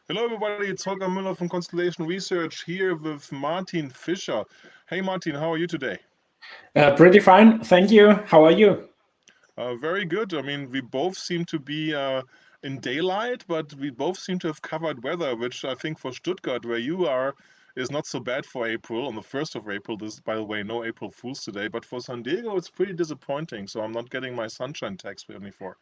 Hello, everybody. It's Holger Mueller from Constellation Research here with Martin Fischer. Hey, Martin, how are you today? Pretty fine, thank you. How are you? Very good. I mean, we both seem to be in daylight, but we both seem to have covered weather, which I think for Stuttgart, where you are, is not so bad for April. On the 1st of April, this is, by the way, no April Fool's today, but for San Diego, it's pretty disappointing. So I'm not getting my sunshine tax anymore.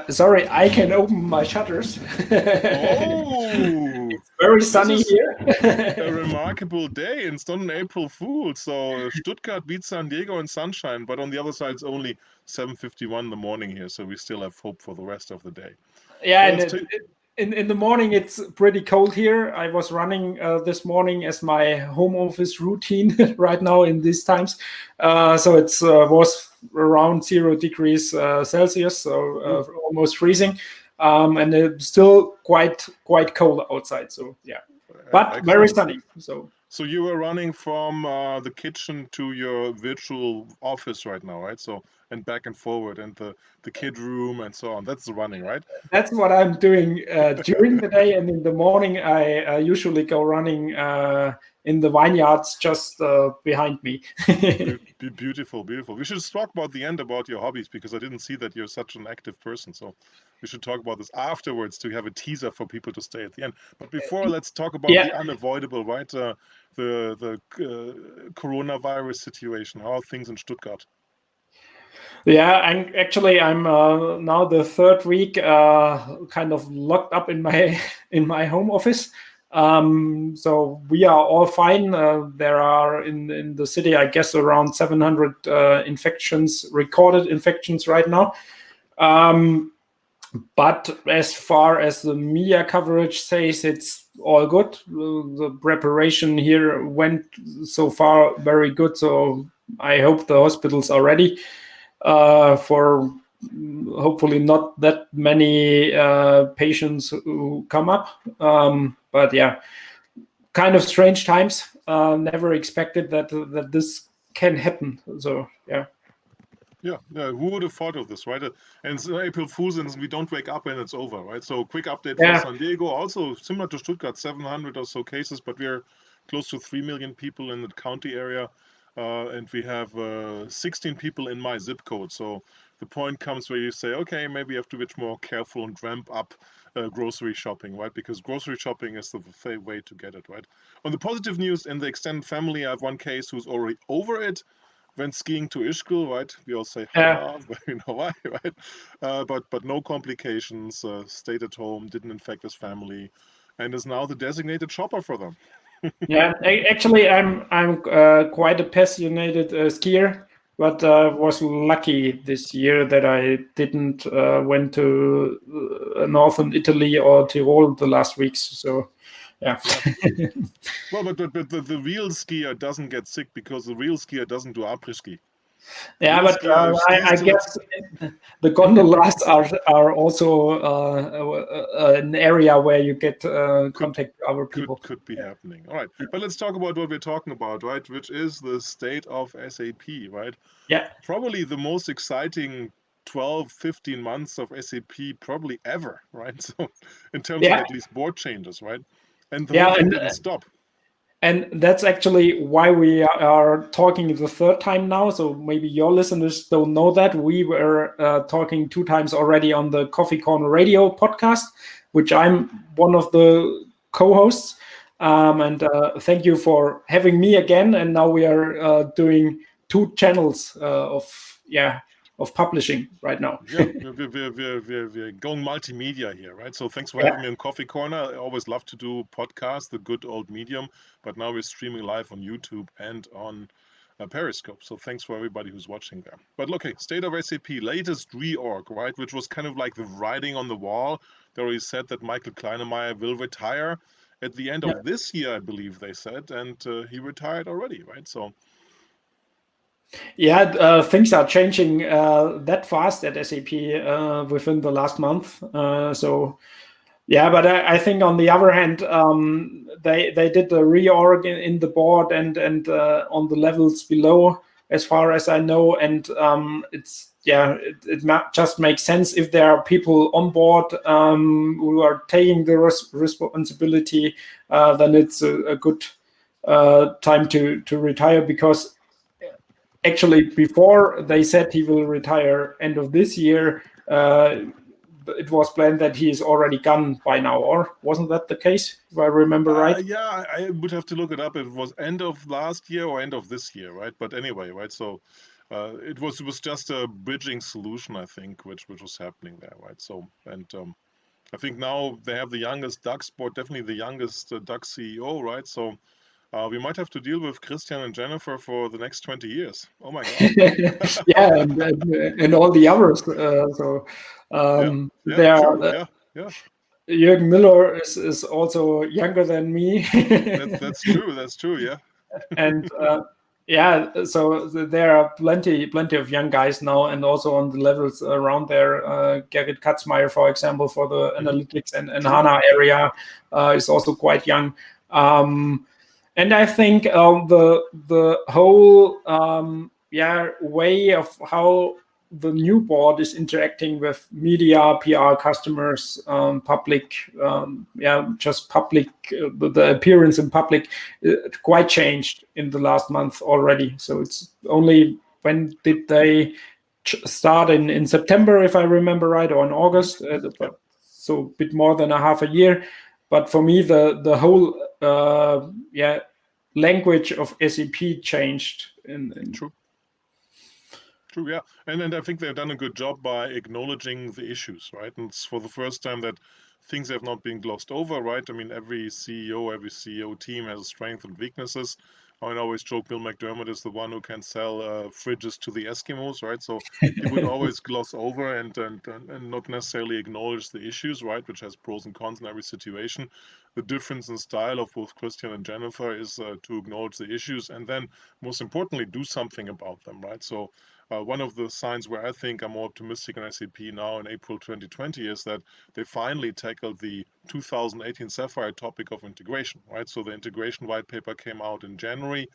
Sorry, I can open my shutters. Oh, It's very this sunny is a here. remarkable day. It's not an April Fool. So Stuttgart beats San Diego in sunshine, but on the other side, it's only 7:51 in the morning here. So we still have hope for the rest of the day. Yeah, Well, and in the morning it's pretty cold here. I was running this morning as my home office routine right now in these times. So it was around 0 degrees Celsius, so almost freezing. And it's still quite cold outside. So yeah, but very sunny. So you were running from the kitchen to your virtual office right now, right? So and back and forward, and the kid room and so on. That's the running, right? That's what I'm doing during the day, and in the morning I usually go running in the vineyards just behind me. Beautiful, beautiful. We should talk about the end about your hobbies, because I didn't see that you're such an active person. So we should talk about this afterwards to have a teaser for people to stay at the end. But before, let's talk about the unavoidable, right? The coronavirus situation. How are things in Stuttgart? Yeah, I'm now the third week kind of locked up in my home office. So we are all fine. There are in the city, I guess, around 700 recorded infections right now. But as far as the media coverage says, it's all good. The preparation here went so far very good. So I hope the hospitals are ready for hopefully not that many patients who come up. But yeah, kind of strange times. Never expected that this can happen. So yeah. Yeah, who would have thought of this, right? And it's April Fool's, and we don't wake up and it's over, right? So quick update for San Diego, also similar to Stuttgart, 700 or so cases, but we're close to 3 million people in the county area, and we have 16 people in my zip code. So the point comes where you say, okay, maybe you have to be more careful and ramp up grocery shopping, right? Because grocery shopping is the way to get it, right? On the positive news, in the extended family, I have one case who's already over it. Went skiing to Ischgl, right? We all say, but you know why, right? But no complications, stayed at home, didn't infect his family, and is now the designated shopper for them. Yeah, actually, I'm quite a passionate skier, but was lucky this year that I didn't went to northern Italy or Tyrol the last weeks. So yeah. Well, but the real skier doesn't get sick, because the real skier doesn't do après ski. Yeah, but I guess the gondolas are also an area where you get contact with other people. Could be happening. All right, but let's talk about what we're talking about, right? Which is the state of SAP, right? Yeah. Probably the most exciting 12, 15 months of SAP probably ever, right? So in terms of at least board changes, right? And the whole thing didn't stop. And that's actually why we are talking the third time now. So maybe your listeners don't know that. We were talking 2 times already on the Coffee Corner Radio podcast, which I'm one of the co-hosts. And thank you for having me again. And now we are doing 2 channels of publishing right now. Yeah, we're going multimedia here, right? So thanks for having me on Coffee Corner. I always love to do podcasts, the good old medium, but now we're streaming live on YouTube and on Periscope. So thanks for everybody who's watching there. But okay, state of SAP, latest reorg, right? Which was kind of like the writing on the wall. They already said that Michael Kleinemeier will retire at the end of this year, I believe they said, and he retired already, right? So. Yeah, things are changing that fast at SAP within the last month. But I think on the other hand, they did the reorg in the board and on the levels below. as far as I know, and it just makes sense if there are people on board who are taking the responsibility. Then it's a good time to retire, because actually before they said he will retire end of this year, it was planned that he is already gone by now, or wasn't that the case, if I remember right? Yeah, I would have to look it up. It was end of last year or end of this year, right? But anyway, right? So it was just a bridging solution, I think, which was happening there, right? So, and I think now they have the youngest DAX board, definitely the youngest DAX CEO, right? So we might have to deal with Christian and Jennifer for the next 20 years. Oh my God. Yeah, and all the others. Yeah, there sure. are, Yeah. Jürgen Müller is also younger than me. That's true. That's true. Yeah. And so there are plenty of young guys now, and also on the levels around there. Gerrit Katzmeier, for example, for the analytics and HANA area, is also quite young. And I think the whole way of how the new board is interacting with media, PR, customers, public, just public, the appearance in public, quite changed in the last month already. So it's only, when did they start? In September, if I remember right, or in August, but so a bit more than a half a year. But for me, the whole language of SAP changed. True, yeah. And I think they've done a good job by acknowledging the issues, right? And it's for the first time that things have not been glossed over, right? I mean, every CEO team has strengths and weaknesses. I always joke Bill McDermott is the one who can sell fridges to the Eskimos, right? So he would always gloss over and not necessarily acknowledge the issues, right? Which has pros and cons in every situation. The difference in style of both Christian and Jennifer is to acknowledge the issues and then, most importantly, do something about them, right? So one of the signs where I think I'm more optimistic in SAP now in April 2020 is that they finally tackled the 2018 Sapphire topic of integration, right? So the integration white paper came out in January.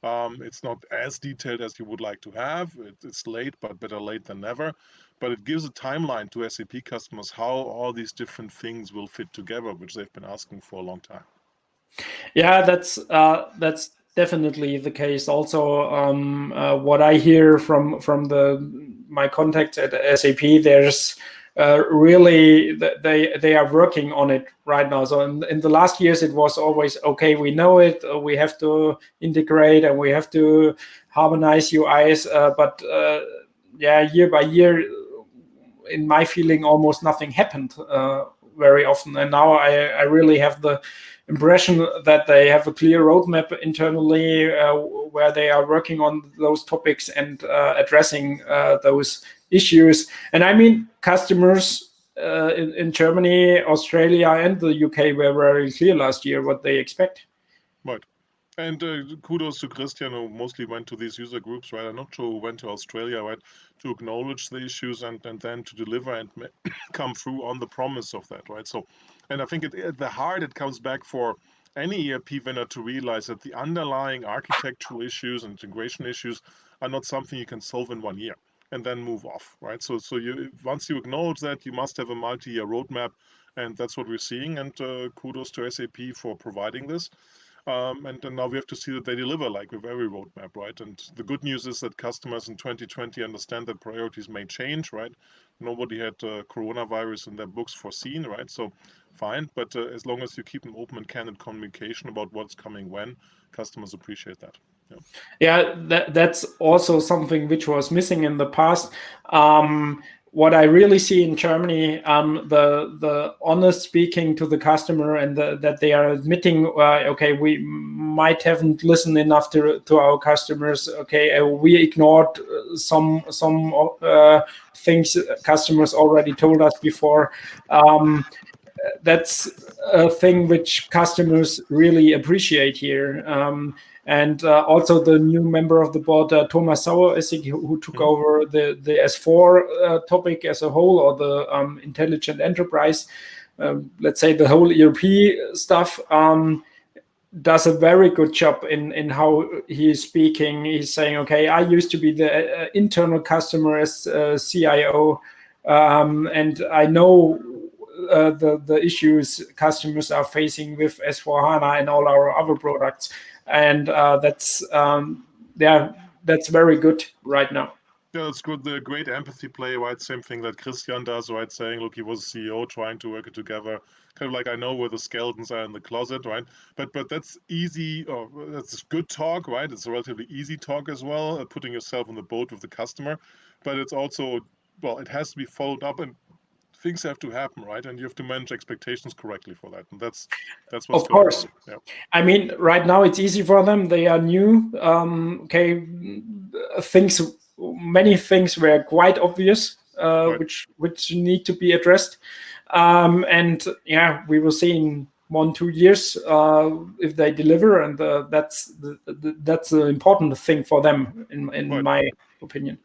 It's not as detailed as you would like to have. It's late, but better late than never. But it gives a timeline to SAP customers how all these different things will fit together, which they've been asking for a long time. Yeah, that's definitely the case. Also, what I hear from my contacts at SAP, there's really they are working on it right now. So in the last years, it was always okay. We know it. We have to integrate and we have to harmonize UIs. But year by year, in my feeling, almost nothing happened very often. And now I really have the impression that they have a clear roadmap internally where they are working on those topics and addressing those issues. And I mean, customers in Germany, Australia, and the UK were very clear last year what they expect. Right. And kudos to Christian, who mostly went to these user groups, right? I'm not sure who went to Australia, right, to acknowledge the issues and then to deliver and come through on the promise of that, right? So, and I think at the heart, it comes back for any ERP vendor to realize that the underlying architectural issues and integration issues are not something you can solve in 1 year and then move off, right? So you once you acknowledge that, you must have a multi-year roadmap, and that's what we're seeing. And kudos to SAP for providing this. And now we have to see that they deliver, like with every roadmap, right? And the good news is that customers in 2020 understand that priorities may change, right? Nobody had coronavirus in their books foreseen, right? So fine, but as long as you keep an open and candid communication about what's coming when, customers appreciate that. Yeah, that's also something which was missing in the past. What I really see in Germany, the honest speaking to the customer, and that they are admitting, okay, we might haven't listened enough to our customers. Okay, we ignored some things customers already told us before. That's a thing which customers really appreciate here. And also the new member of the board, Thomas Sauer, who took over the S4 topic as a whole, or the intelligent enterprise, let's say the whole ERP stuff. does a very good job in how he is speaking. He's saying, okay, I used to be the internal customer as CIO, and I know the issues customers are facing with S4HANA and all our other products. And that's very good right now. Yeah, that's good. The great empathy play, right? Same thing that Christian does, right? Saying, look, he was a CEO trying to work it together. Kind of like, I know where the skeletons are in the closet, right? But that's easy, or that's good talk, right? It's a relatively easy talk as well, putting yourself on the boat with the customer. But it's also, well, it has to be followed up, and things have to happen, right? And you have to manage expectations correctly for that. And that's what's of going course. on. Yeah. I mean, right now it's easy for them. They are new. Okay, many things were quite obvious, Right. which need to be addressed. And yeah, we will see in 1-2 years if they deliver, and that's the important thing for them, in Right. my opinion.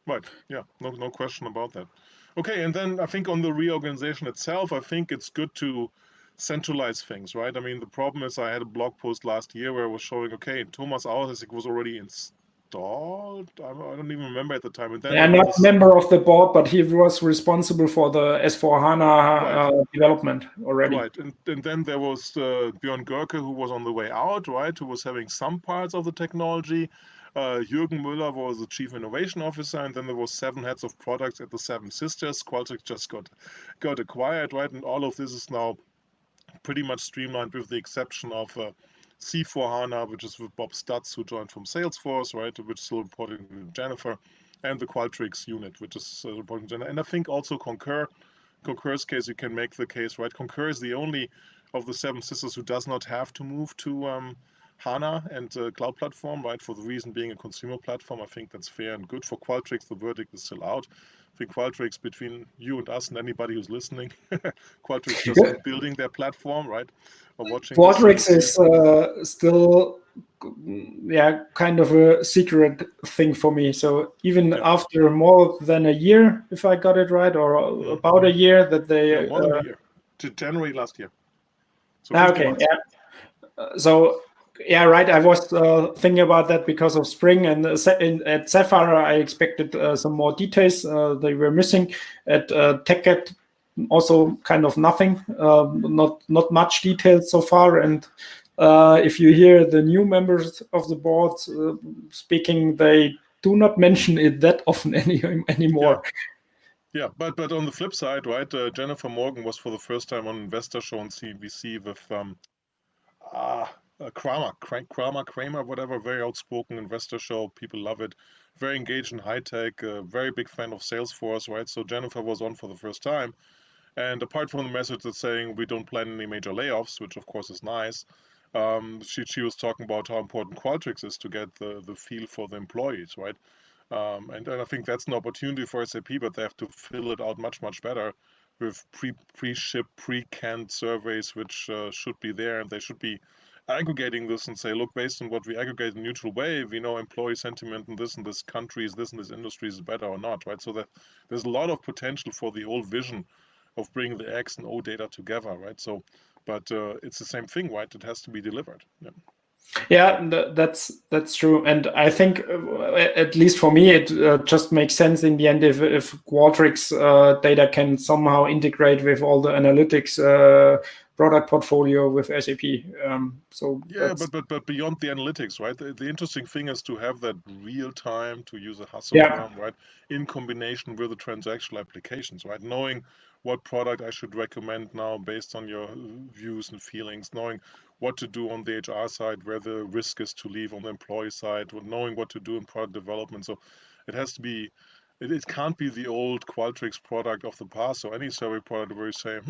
Right. Yeah. No question about that. Okay. And then I think on the reorganization itself, I think it's good to centralize things, right? I mean, the problem is I had a blog post last year where I was showing, okay, Thomas Auersig was already installed. I don't even remember at the time. And then I'm not a member of the board, but he was responsible for the S4HANA development already. Right, and then there was Björn Görke, who was on the way out, right, who was having some parts of the technology. Jürgen Müller was the chief innovation officer, and then there was 7 heads of products at the 7 sisters. Qualtrics just got acquired, right, and all of this is now pretty much streamlined with the exception of C4HANA, which is with Bob Stutz, who joined from Salesforce, right, which is still reporting to Jennifer, and the Qualtrics unit, which is reporting to Jennifer. And I think also Concur's case, you can make the case, right? Concur is the only of the 7 sisters who does not have to move to HANA and cloud platform, right? For the reason being a consumer platform. I think that's fair and good. For Qualtrics, the verdict is still out. I think Qualtrics, between you and us and anybody who's listening, Qualtrics just keep building their platform, right? Or watching Qualtrics is still, kind of a secret thing for me. So even after more than a year, if I got it right, or about a year, that they more than a year, to January last year. So okay, so yeah, right. I was thinking about that because of Spring, and at Sapphire I expected some more details. They were missing. At TechEd also kind of nothing, not much detail so far. And if you hear the new members of the board speaking, they do not mention it that often anymore. Yeah, but on the flip side, right, Jennifer Morgan was for the first time on Investor Show on CNBC with Kramer, whatever, very outspoken Investor Show. People love it. Very engaged in high tech, very big fan of Salesforce, right? So Jennifer was on for the first time. And apart from the message that's saying we don't plan any major layoffs, which of course is nice, she was talking about how important Qualtrics is to get the feel for the employees, right? And I think that's an opportunity for SAP, but they have to fill it out much better with pre-ship, pre-canned surveys, which should be there, and they should be aggregating this and say, look, based on what we aggregate in a neutral way, we know employee sentiment in this country is this and this industry is better or not, right? So that there's a lot of potential for the old vision of bringing the X and O data together, right? So, but it's the same thing, right? It has to be delivered. Yeah, that's true, and I think at least for me, it just makes sense in the end if Qualtrics data can somehow integrate with all the analytics product portfolio with SAP. So yeah, but beyond the analytics, right? The interesting thing is to have that real time, to use a hustle term, right? In combination with the transactional applications, right? Knowing what product I should recommend now based on your views and feelings, knowing what to do on the HR side, where the risk is to leave on the employee side, knowing what to do in product development. So it has to be, it can't be the old Qualtrics product of the past or any survey product where you say,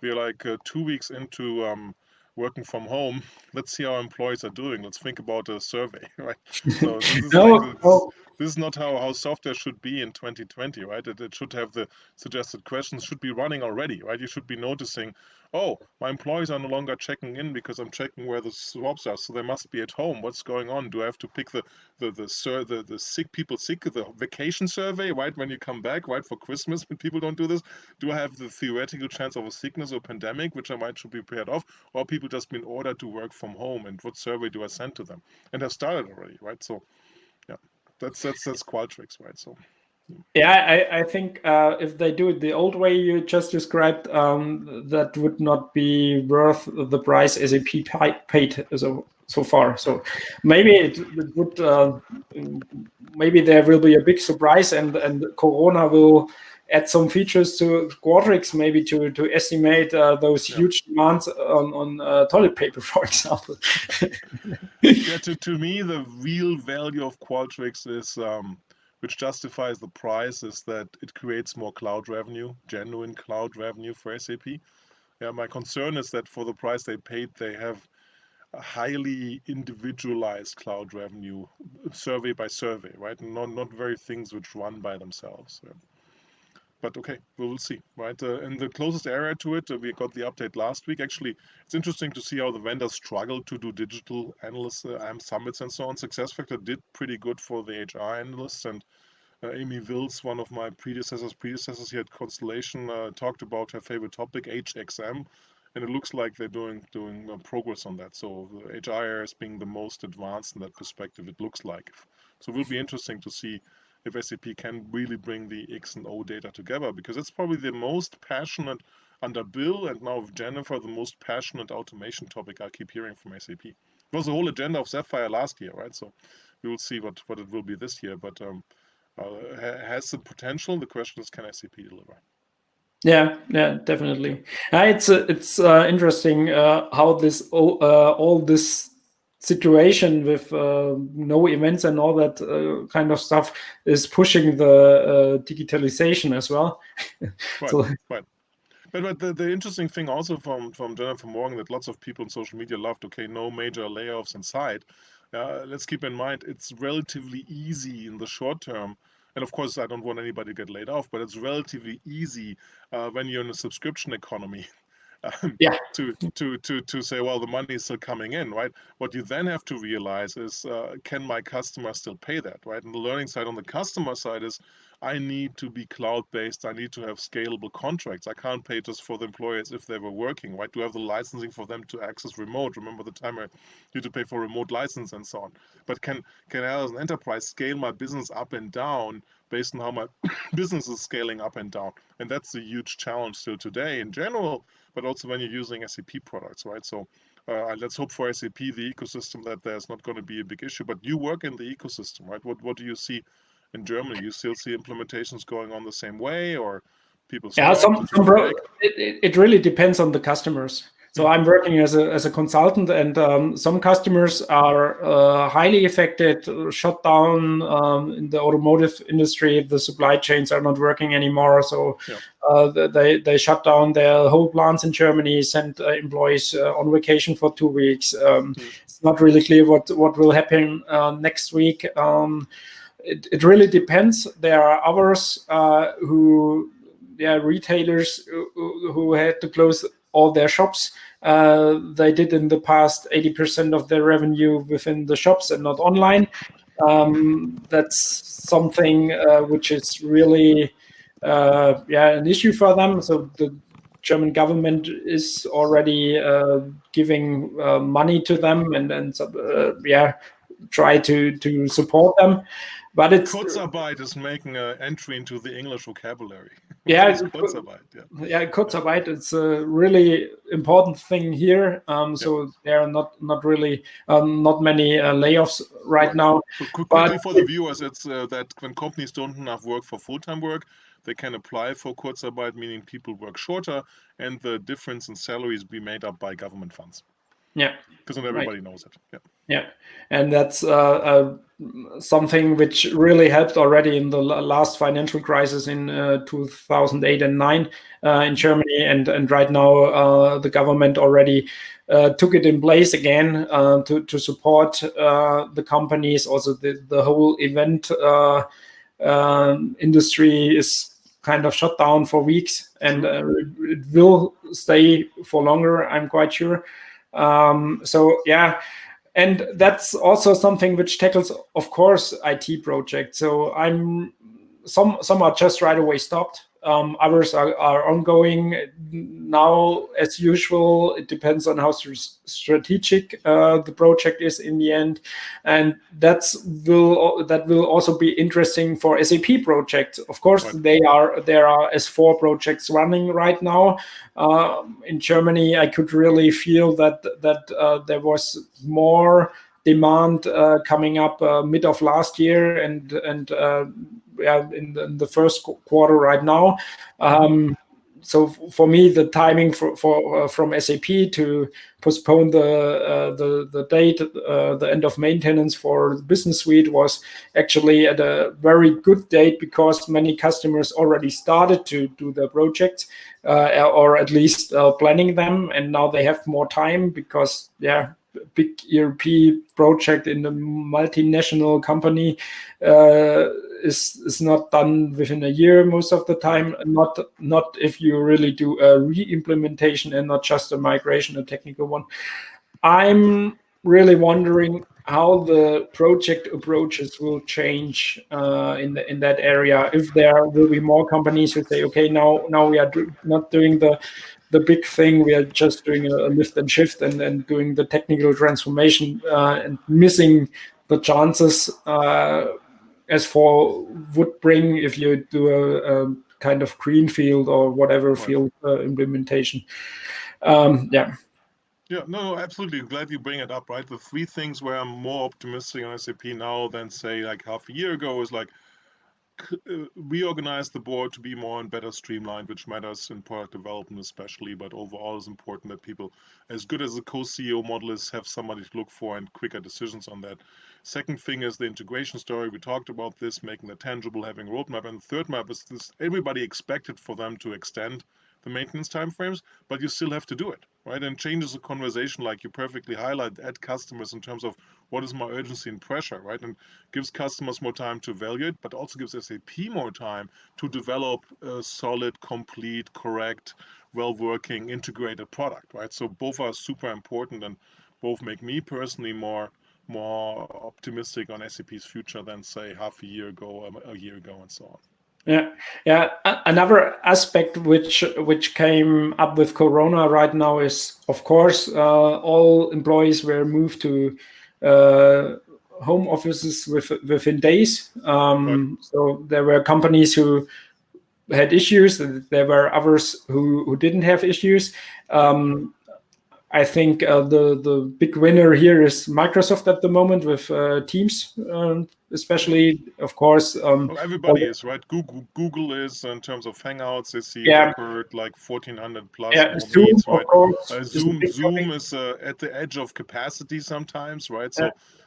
we're like 2 weeks into working from home. Let's see how employees are doing. Let's think about a survey, right? So this is this is not how software should be in 2020, right? It should have the suggested questions, should be running already, right? You should be noticing, oh, my employees are no longer checking in because I'm checking where the swabs are, so they must be at home. What's going on? Do I have to pick the sick people sick, the vacation survey, right? When you come back, right, for Christmas, when people don't do this, do I have the theoretical chance of a sickness or pandemic, which I might should be prepared of, or people just been ordered to work from home, and what survey do I send to them? And have started already, right? So, yeah, that's Qualtrics, right? So. Yeah, I think if they do it the old way you just described, that would not be worth the price SAP paid so far. So maybe it would. Maybe there will be a big surprise, and Corona will add some features to Qualtrics, maybe to estimate those huge demands on toilet paper, for example. Yeah, to me, the real value of Qualtrics is, which justifies the price, is that it creates more cloud revenue, genuine cloud revenue for SAP. Yeah, my concern is that for the price they paid, they have a highly individualized cloud revenue, survey by survey, right? Not very things which run by themselves. Yeah. But okay, we will see, right? In the closest area to it, we got the update last week. Actually, it's interesting to see how the vendors struggle to do digital analyst summits and so on. SuccessFactors did pretty good for the HR analysts, and Amy Wills, one of my predecessors here at Constellation, talked about her favorite topic, HXM, and it looks like they're doing progress on that. So the HR is being the most advanced in that perspective, it looks like. So it will be interesting to see if SAP can really bring the X and O data together, because it's probably the most passionate, under Bill and now with Jennifer, the most passionate automation topic I keep hearing from SAP. It was the whole agenda of Sapphire last year, right? So we will see what it will be this year, but has the potential. The question is, can SAP deliver? Yeah, definitely. It's interesting how this all this situation with no events and all that kind of stuff is pushing the digitalization as well. Right. But the interesting thing also from Jennifer Morgan, that lots of people on social media loved, okay, no major layoffs in sight. Let's keep in mind, it's relatively easy in the short term. And of course, I don't want anybody to get laid off, but it's relatively easy when you're in a subscription economy to say, well, the money is still coming in, right? What you then have to realize is, can my customer still pay that, right? And the learning side on the customer side is, I need to be cloud-based. I need to have scalable contracts. I can't pay just for the employees if they were working, right? To have the licensing for them to access remote. Remember the time I had to pay for remote license and so on. But can I, as an enterprise, scale my business up and down based on how my business is scaling up and down? And that's a huge challenge still today in general, but also when you're using SAP products, right? So let's hope for SAP, the ecosystem, that there's not going to be a big issue. But you work in the ecosystem, right? What do you see in Germany? You still see implementations going on the same way, or people stop? It really depends on the customers. So I'm working as a consultant, and some customers are highly affected, shut down in the automotive industry. The supply chains are not working anymore, so they shut down their whole plants in Germany, send employees on vacation for 2 weeks. It's not really clear what will happen next week. It really depends. There are others retailers who had to close all their shops. They did in the past 80% of their revenue within the shops and not online. That's something which is really an issue for them. So the German government is already giving money to them and try to support them. But it's Kurzarbeit is making an entry into the English vocabulary. Kurzarbeit. Kurzarbeit. It's a really important thing here. So there are not really not many layoffs right now. So quickly for the viewers, it's that when companies don't have enough work for full-time work, they can apply for Kurzarbeit, meaning people work shorter, and the difference in salaries be made up by government funds. Yeah, because not everybody knows it. Yeah, and that's something which really helped already in the last financial crisis in 2008 and 9 in Germany, and right now the government already took it in place again to support the companies. Also, the whole event industry is kind of shut down for weeks, and it will stay for longer, I'm quite sure. So yeah. And that's also something which tackles, of course, IT projects. So some are just right away stopped. Others are ongoing now as usual. It depends on how strategic the project is in the end, and that will also be interesting for SAP projects. Of course, there are S4 projects running right now. In Germany, I could really feel that there was more demand coming up mid of last year and in the first quarter right now. So for me, the timing from SAP to postpone the date, the end of maintenance for the business suite was actually at a very good date, because many customers already started to do their projects or at least planning them, and now they have more time because big ERP project in a multinational company is not done within a year most of the time. Not if you really do a re-implementation and not just a migration, a technical one. I'm really wondering how the project approaches will change in that area. If there will be more companies who say, okay, now we are not doing the big thing, we are just doing a lift and shift and doing the technical transformation and missing the chances as for would bring if you do a kind of greenfield or whatever field implementation. Yeah, no, absolutely. Glad you bring it up, right? The three things where I'm more optimistic on SAP now than, say, like half a year ago is like reorganize the board to be more and better streamlined, which matters in product development especially, but overall it's important that people, as good as the co-CEO model is, have somebody to look for and quicker decisions on that. Second thing is the integration story. We talked about this, making it tangible, having a roadmap. And the third map is this: everybody expected for them to extend the maintenance timeframes, but you still have to do it, right? And changes the conversation, like you perfectly highlight, at customers in terms of what is my urgency and pressure, right? And gives customers more time to evaluate, but also gives SAP more time to develop a solid, complete, correct, well-working, integrated product, right? So both are super important, and both make me personally more optimistic on SAP's future than, say, half a year ago, a year ago, and so on. Yeah. Another aspect which came up with Corona right now is, of course, all employees were moved to home offices within days. So there were companies who had issues. There were others who didn't have issues. I think the big winner here is Microsoft at the moment with Teams, especially, of course. Everybody is, right? Google is, in terms of Hangouts, they see record like 1,400 plus Zoom, meets, right? Of course, Zoom is at the edge of capacity sometimes, right?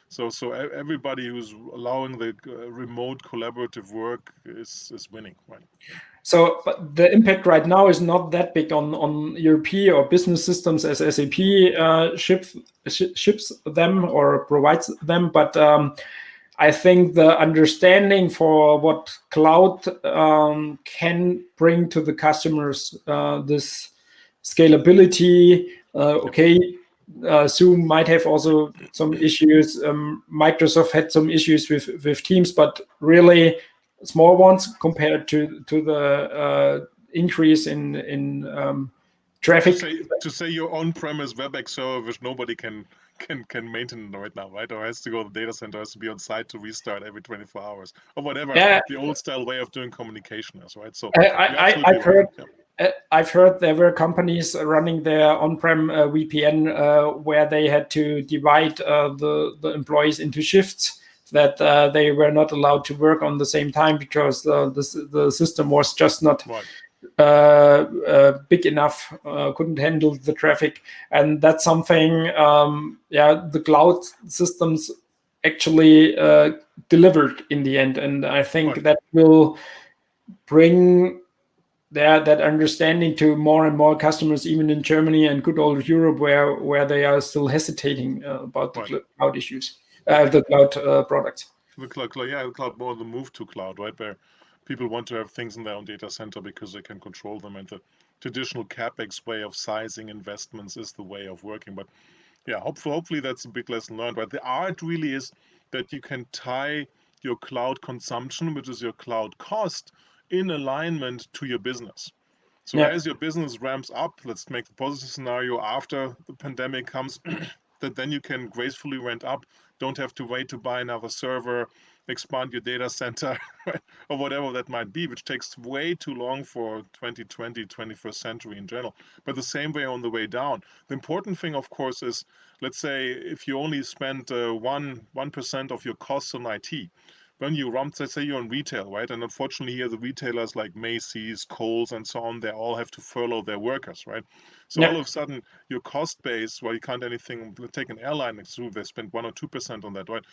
So everybody who's allowing the remote collaborative work is winning, right? So, but the impact right now is not that big on ERP or business systems as SAP ships them or provides them. But I think the understanding for what cloud can bring to the customers, this scalability, Zoom might have also some issues. Microsoft had some issues with Teams, but really small ones compared to the increase in traffic. To say your on-premise WebEx server, which nobody can maintain right now, right? Or has to go to the data center, has to be on site to restart every 24 hours or whatever the old style way of doing communication is, right? So I've heard there were companies running their on-prem VPN where they had to divide the employees into shifts, that they were not allowed to work on the same time because the system was just not big enough, couldn't handle the traffic. And that's something, the cloud systems actually delivered in the end. And I think that will bring that understanding to more and more customers, even in Germany and good old Europe, where they are still hesitating about the cloud issues, the cloud products. The cloud more the move to cloud, right? Where people want to have things in their own data center because they can control them, and the traditional CapEx way of sizing investments is the way of working. But yeah, hopefully that's a big lesson learned. But the art really is that you can tie your cloud consumption, which is your cloud cost, in alignment to your business. So as your business ramps up, let's make the positive scenario after the pandemic comes, that then you can gracefully ramp up, don't have to wait to buy another server, expand your data center, or whatever that might be, which takes way too long for 2020, 21st century in general. But the same way on the way down. The important thing, of course, is, let's say, if you only spend 1% of your costs on IT, when you ramp, let's say you're in retail, right? And unfortunately here the retailers like Macy's, Kohl's, and so on, they all have to furlough their workers, right? So all of a sudden your cost base, well, you can't anything, take an airline, they spend 1 or 2% on that, right?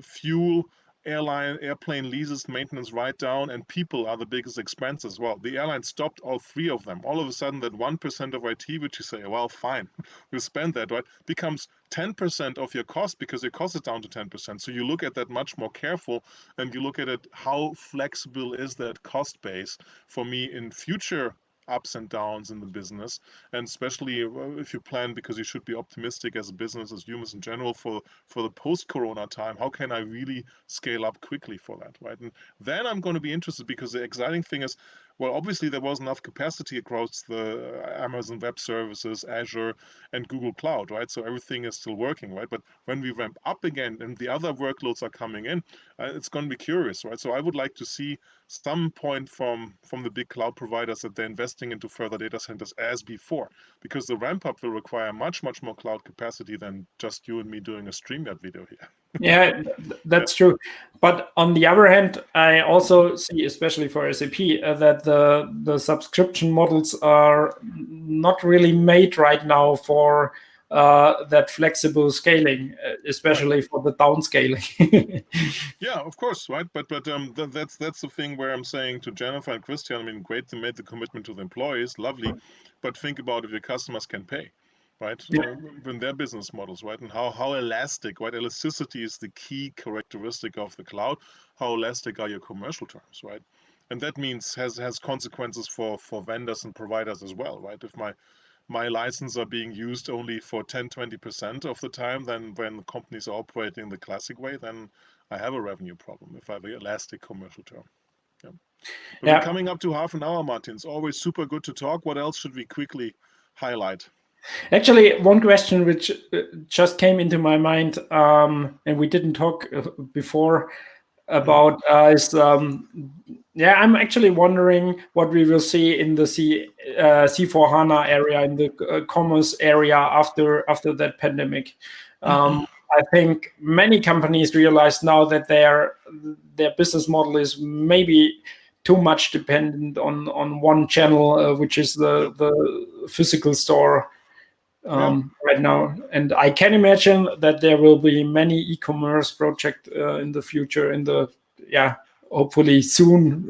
Fuel, airplane leases, maintenance right down, and people are the biggest expenses. Well, the airline stopped all three of them. All of a sudden that 1% of IT, which you say, well, fine, we'll spend that, right, becomes 10% of your cost, because your cost is down to 10%. So you look at that much more careful, and you look at it, how flexible is that cost base for me in future ups and downs in the business, and especially if you plan, because you should be optimistic as a business, as humans in general, for the post-corona time. How can I really scale up quickly for that, right? And then I'm going to be interested, because the exciting thing is, well, obviously there was enough capacity across the Amazon Web Services, Azure, and Google Cloud, right? So everything is still working, right? But when we ramp up again and the other workloads are coming in, it's going to be curious, right? So I would like to see some point from the big cloud providers that they're investing into further data centers as before, because the ramp up will require much more cloud capacity than just you and me doing a StreamYard video here. Yeah, that's true. But on the other hand, I also see, especially for SAP, that the subscription models are not really made right now for that flexible scaling, especially for the downscaling. Yeah, of course, right. But that's the thing where I'm saying to Jennifer and Christian, I mean, great to make the commitment to the employees, lovely, but think about if your customers can pay, right? In their business models, right? And how elastic, right? Elasticity is the key characteristic of the cloud. How elastic are your commercial terms, right? And that means has consequences for vendors and providers as well, right? If my licenses are being used only for 10-20% of the time, then when companies are operating the classic way, then I have a revenue problem if I have an elastic commercial term. Yeah. But we're coming up to half an hour, Martin. It's always super good to talk. What else should we quickly highlight? Actually, one question which just came into my mind, and we didn't talk before about is I'm actually wondering what we will see in the C4 HANA area, in the commerce area after that pandemic. I think many companies realize now that their business model is maybe too much dependent on one channel, which is the physical store right now. And I can imagine that there will be many e-commerce projects in the future, hopefully soon.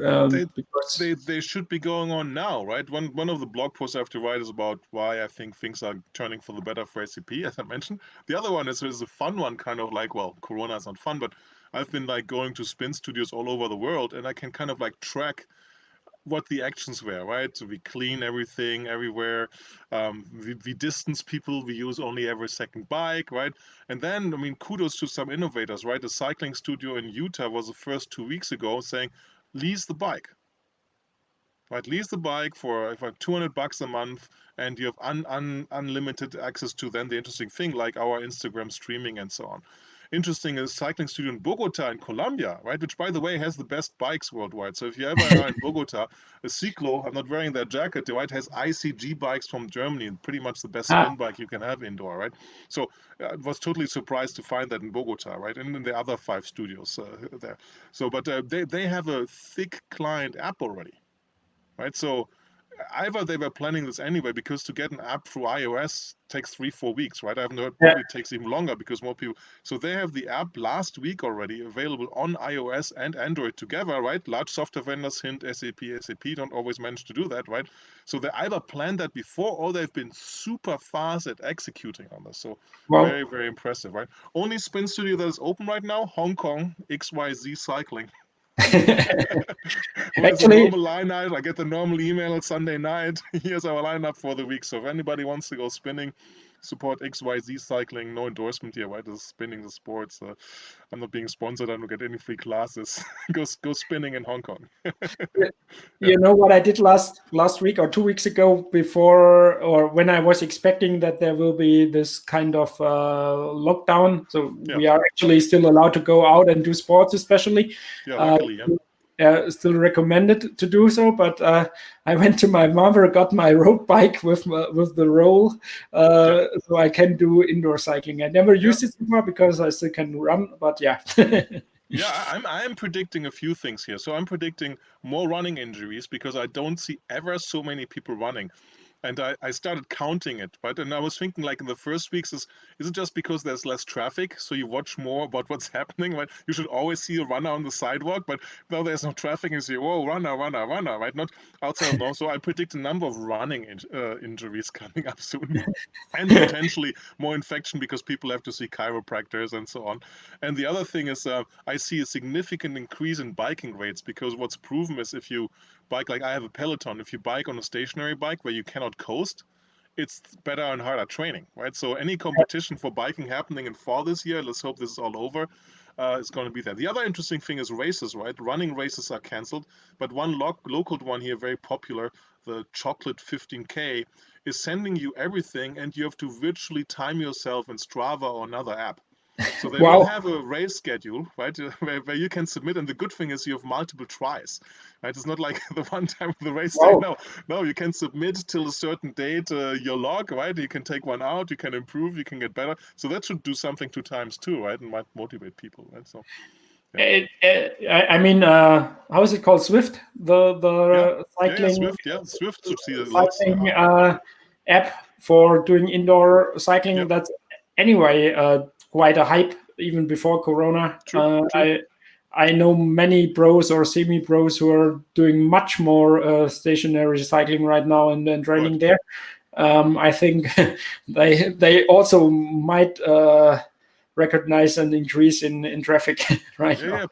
They should be going on now, right? One of the blog posts I have to write is about why I think things are turning for the better for SAP, as I mentioned. The other one is a fun one, kind of like, well, Corona is not fun, but I've been like going to spin studios all over the world, and I can kind of like track what the actions were, right? So we clean everything everywhere. We distance people. We use only every second bike, right? And then, I mean, kudos to some innovators, right? The cycling studio in Utah was the first 2 weeks ago saying, lease the bike. Right, lease the bike for $200 a month, and you have unlimited access to then the interesting thing like our Instagram streaming and so on. Interesting is cycling studio in Bogota in Colombia, right? Which, by the way, has the best bikes worldwide. So if you ever are in Bogota, a Ciclo, I'm not wearing that jacket, right, has ICG bikes from Germany, pretty much the best spin bike you can have indoor, right? So I was totally surprised to find that in Bogota, right? And in the other 5 studios there. So, but they have a thick client app already. Right, so either they were planning this anyway, because to get an app through iOS takes 3-4 weeks, right? I haven't heard, probably takes even longer because more people. So they have the app last week already available on iOS and Android together, right? Large software vendors, hint SAP don't always manage to do that, right? So they either planned that before or they've been super fast at executing on this. So very, very impressive, right? Only spin studio that is open right now, Hong Kong, XYZ Cycling. It's a normal line item. I get the normal email on Sunday night. Here's our lineup for the week. So if anybody wants to go spinning, support XYZ Cycling. No endorsement here, right? This is spinning the sports. I'm not being sponsored. I don't get any free classes. go spinning in Hong Kong. You know what I did last week or 2 weeks ago, before or when I was expecting that there will be this kind of lockdown. So we are actually still allowed to go out and do sports, especially. Luckily, still recommended to do so, but I went to my mother, got my road bike with the roll, so I can do indoor cycling. I never used it before because I still can run, but yeah. I am predicting a few things here. So I'm predicting more running injuries because I don't see ever so many people running. And I started counting it, right? And I was thinking, like, in the first weeks, is it just because there's less traffic, so you watch more about what's happening, right? You should always see a runner on the sidewalk, but now there's no traffic, and you see, whoa, runner, right? Not outside of law. So I predict a number of running injuries coming up soon, and potentially more infection because people have to see chiropractors and so on. And the other thing is, I see a significant increase in biking rates, because what's proven is if you bike, like I have a Peloton, if you bike on a stationary bike where you cannot coast, it's better and harder training, right? So any competition for biking happening in fall this year, let's hope this is all over, is going to be there. The other interesting thing is races, right? Running races are canceled, but one local one here, very popular, the Chocolate 15K, is sending you everything, and you have to virtually time yourself in Strava or another app. So they will have a race schedule, right, where you can submit, and the good thing is you have multiple tries, right? It's not like the one time of the race day. No, you can submit till a certain date your log, right? You can take one out, you can improve, you can get better. So that should do something 2 times too, right, and might motivate people, right? So. I mean, how is it called? Swift, the cycling. Swift should see cycling app for doing indoor cycling. That's anyway quite a hype even before Corona. True. I know many pros or semi-pros who are doing much more stationary cycling right now and then training there. I think they also might recognize an increase in traffic right now.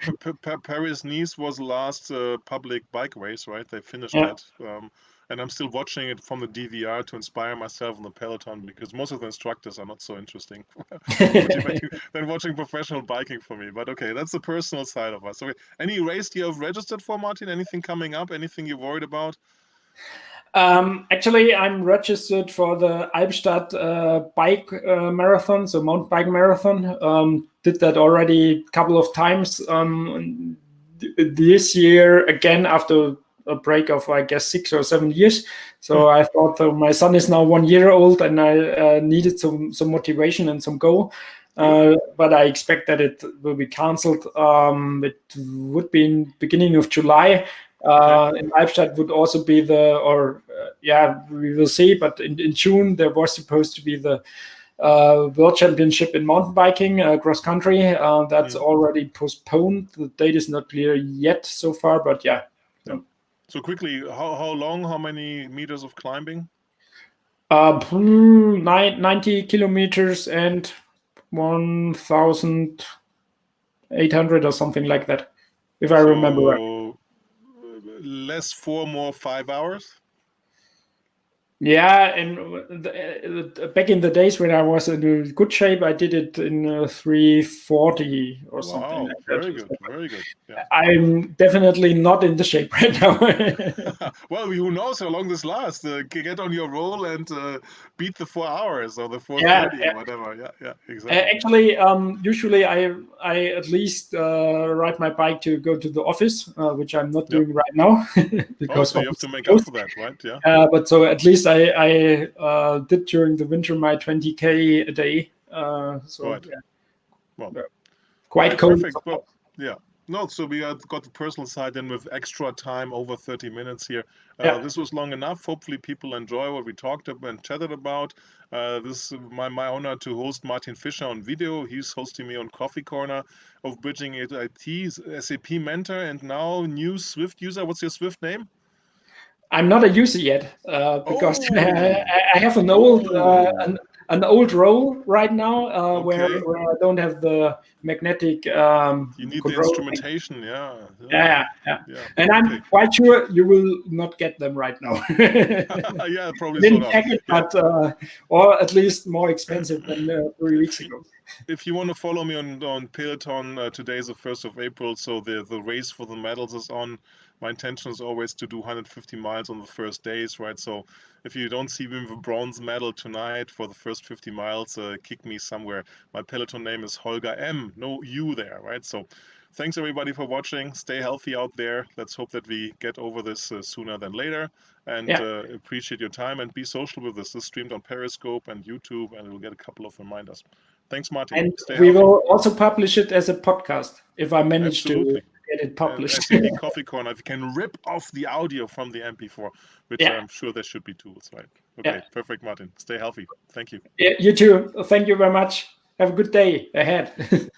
Paris-Nice was the last public bike race, right? They finished that. And I'm still watching it from the DVR to inspire myself on the Peloton, because most of the instructors are not so interesting than watching professional biking for me. But okay, that's the personal side of us. Okay, any race you have registered for, Martin? Anything coming up? Anything you're worried about? Actually, I'm registered for the Albstadt bike marathon, so mountain bike marathon. Did that already a couple of times. This year, again, after a break of, I guess, 6 or 7 years. So I thought my son is now 1 year old, and I needed some motivation and some goal. But I expect that it will be cancelled. It would be in beginning of July. In Albstadt would also be we will see. But in June, there was supposed to be the World Championship in mountain biking, cross country. That's already postponed. The date is not clear yet so far, but yeah. So quickly, how long, how many meters of climbing? 90 kilometers and 1,800 or something like that, if I remember right. Less 4, more 5 hours? Yeah, and back in the days when I was in good shape, I did it in 340 or something like that. Very good. Yeah. I'm definitely not in the shape right now. Well, who knows how long this lasts? Get on your roll and beat the 4 hours or the 4:30 or whatever. Yeah, exactly. Actually, usually I at least ride my bike to go to the office, which I'm not doing right now. Because so you have to make up for that, right? Yeah. But so at least I did during the winter my 20K a day. Quite cold. Perfect. Well, No, so we got the personal side in with extra time, over 30 minutes here. Yeah. This was long enough. Hopefully people enjoy what we talked about and chatted about. This is my honor to host Martin Fischer on video. He's hosting me on Coffee Corner of BridgingIT, SAP Mentor, and now new Swift user. What's your Swift name? I'm not a user yet because Oh, I have an old role right now where okay. I don't have the magnetic You need the control. instrumentation, yeah. Yeah. And Okay. I'm quite sure you will not get them right now. Yeah, probably Didn't sold out. check it, Yeah. but or at least more expensive than 3 weeks ago. If you want to follow me on Peloton, today is the 1st of April, so the race for the medals is on. My intention is always to do 150 miles on the first days, right? So if you don't see me with a bronze medal tonight for the first 50 miles, kick me somewhere. My Peloton name is Holger M. No U there, right? So thanks everybody for watching. Stay healthy out there. Let's hope that we get over this sooner than later. And appreciate your time, and be social with us. This is streamed on Periscope and YouTube, and we'll get a couple of reminders. Thanks, Martin. And Stay we healthy. will also publish it as a podcast if I manage to get it published. SAP Coffee Corner, if you can rip off the audio from the MP4, which I'm sure there should be tools, right? Okay, perfect, Martin. Stay healthy. Thank you. Yeah, you too. Thank you very much. Have a good day ahead.